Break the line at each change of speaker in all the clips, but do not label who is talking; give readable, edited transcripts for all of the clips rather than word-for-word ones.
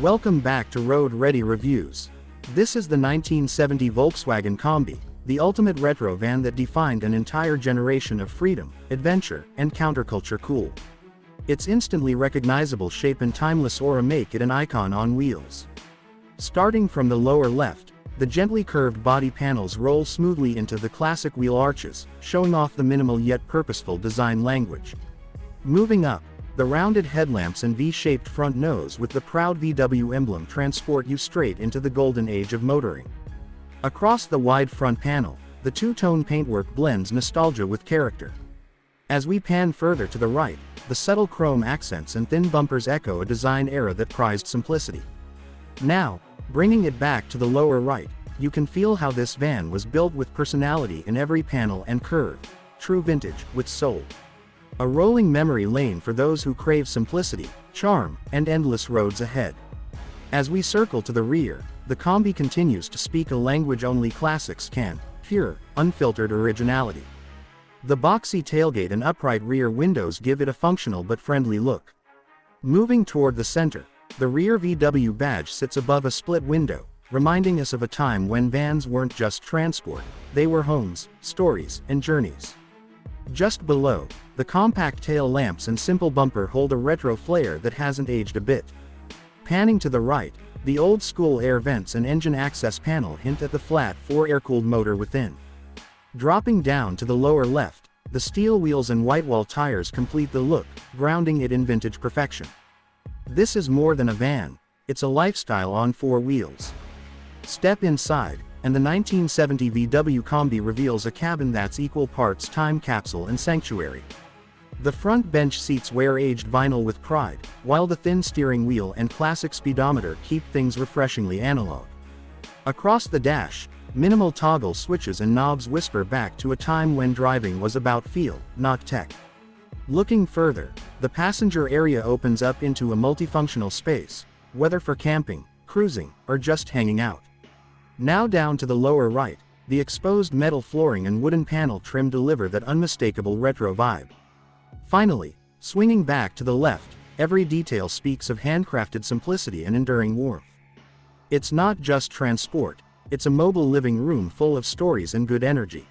Welcome back to Road Ready Reviews. This is the 1970 Volkswagen Kombi, the ultimate retro van that defined an entire generation of freedom, adventure, and counterculture cool. Its instantly recognizable shape and timeless aura make it an icon on wheels. Starting from the lower left, the gently curved body panels roll smoothly into the classic wheel arches, showing off the minimal yet purposeful design language. Moving up, the rounded headlamps and V-shaped front nose with the proud VW emblem transport you straight into the golden age of motoring. Across the wide front panel, the two-tone paintwork blends nostalgia with character. As we pan further to the right, the subtle chrome accents and thin bumpers echo a design era that prized simplicity. Now, bringing it back to the lower right, you can feel how this van was built with personality in every panel and curve. True vintage, with soul. A rolling memory lane for those who crave simplicity, charm, and endless roads ahead. As we circle to the rear, the Kombi continues to speak a language only classics can, pure, unfiltered originality. The boxy tailgate and upright rear windows give it a functional but friendly look. Moving toward the center, the rear VW badge sits above a split window, reminding us of a time when vans weren't just transport, they were homes, stories, and journeys. Just below, the compact tail lamps and simple bumper hold a retro flair that hasn't aged a bit. Panning to the right, the old-school air vents and engine access panel hint at the flat 4 air-cooled motor within. Dropping down to the lower left, the steel wheels and white-wall tires complete the look, grounding it in vintage perfection. This is more than a van, it's a lifestyle on 4 wheels. Step inside, and the 1970 VW Kombi reveals a cabin that's equal parts time capsule and sanctuary. The front bench seats wear aged vinyl with pride, while the thin steering wheel and classic speedometer keep things refreshingly analog. Across the dash, minimal toggle switches and knobs whisper back to a time when driving was about feel, not tech. Looking further, the passenger area opens up into a multifunctional space, whether for camping, cruising, or just hanging out. Now down to the lower right, the exposed metal flooring and wooden panel trim deliver that unmistakable retro vibe. Finally, swinging back to the left, every detail speaks of handcrafted simplicity and enduring warmth. It's not just transport, it's a mobile living room full of stories and good energy.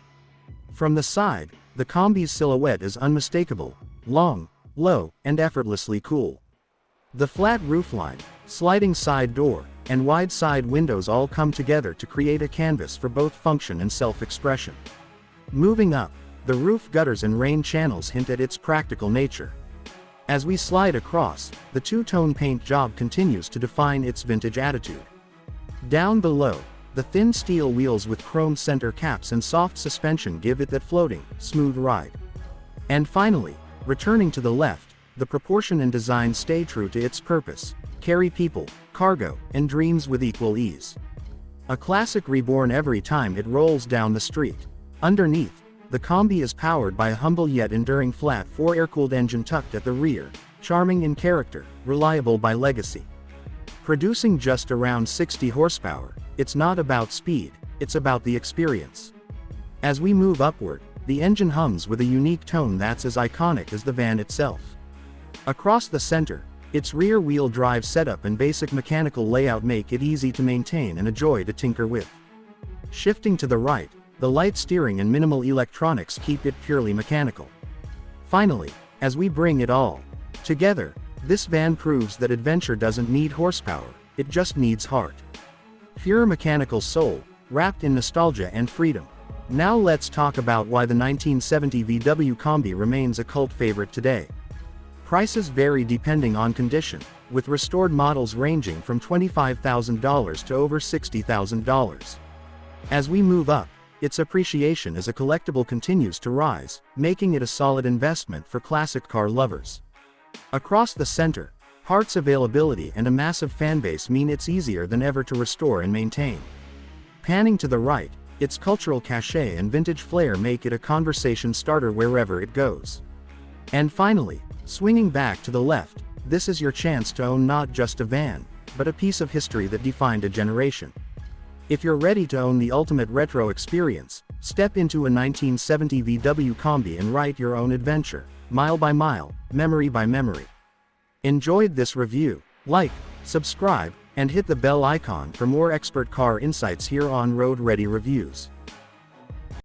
From the side, the Kombi's silhouette is unmistakable, long, low, and effortlessly cool. The flat roofline, sliding side door, and wide side windows all come together to create a canvas for both function and self-expression. Moving up, the roof gutters and rain channels hint at its practical nature. As we slide across, the two-tone paint job continues to define its vintage attitude. Down below, the thin steel wheels with chrome center caps and soft suspension give it that floating, smooth ride. And finally, returning to the left, the proportion and design stay true to its purpose: carry people, cargo, and dreams with equal ease. A classic reborn every time it rolls down the street. Underneath, the Kombi is powered by a humble yet enduring flat 4 air-cooled engine tucked at the rear, charming in character, reliable by legacy. Producing just around 60 horsepower, it's not about speed, it's about the experience. As we move upward, the engine hums with a unique tone that's as iconic as the van itself. Across the center, its rear-wheel drive setup and basic mechanical layout make it easy to maintain and a joy to tinker with. Shifting to the right, the light steering and minimal electronics keep it purely mechanical. Finally, as we bring it all together, this van proves that adventure doesn't need horsepower, it just needs heart. Pure mechanical soul, wrapped in nostalgia and freedom. Now let's talk about why the 1970 VW Kombi remains a cult favorite today. Prices vary depending on condition, with restored models ranging from $25,000 to over $60,000. As we move up, its appreciation as a collectible continues to rise, making it a solid investment for classic car lovers. Across the center, parts availability and a massive fanbase mean it's easier than ever to restore and maintain. Panning to the right, its cultural cachet and vintage flair make it a conversation starter wherever it goes. And finally, swinging back to the left, this is your chance to own not just a van, but a piece of history that defined a generation. If you're ready to own the ultimate retro experience, step into a 1970 VW Kombi and write your own adventure, mile by mile, memory by memory. Enjoyed this review? Like, subscribe, and hit the bell icon for more expert car insights here on Road Ready Reviews.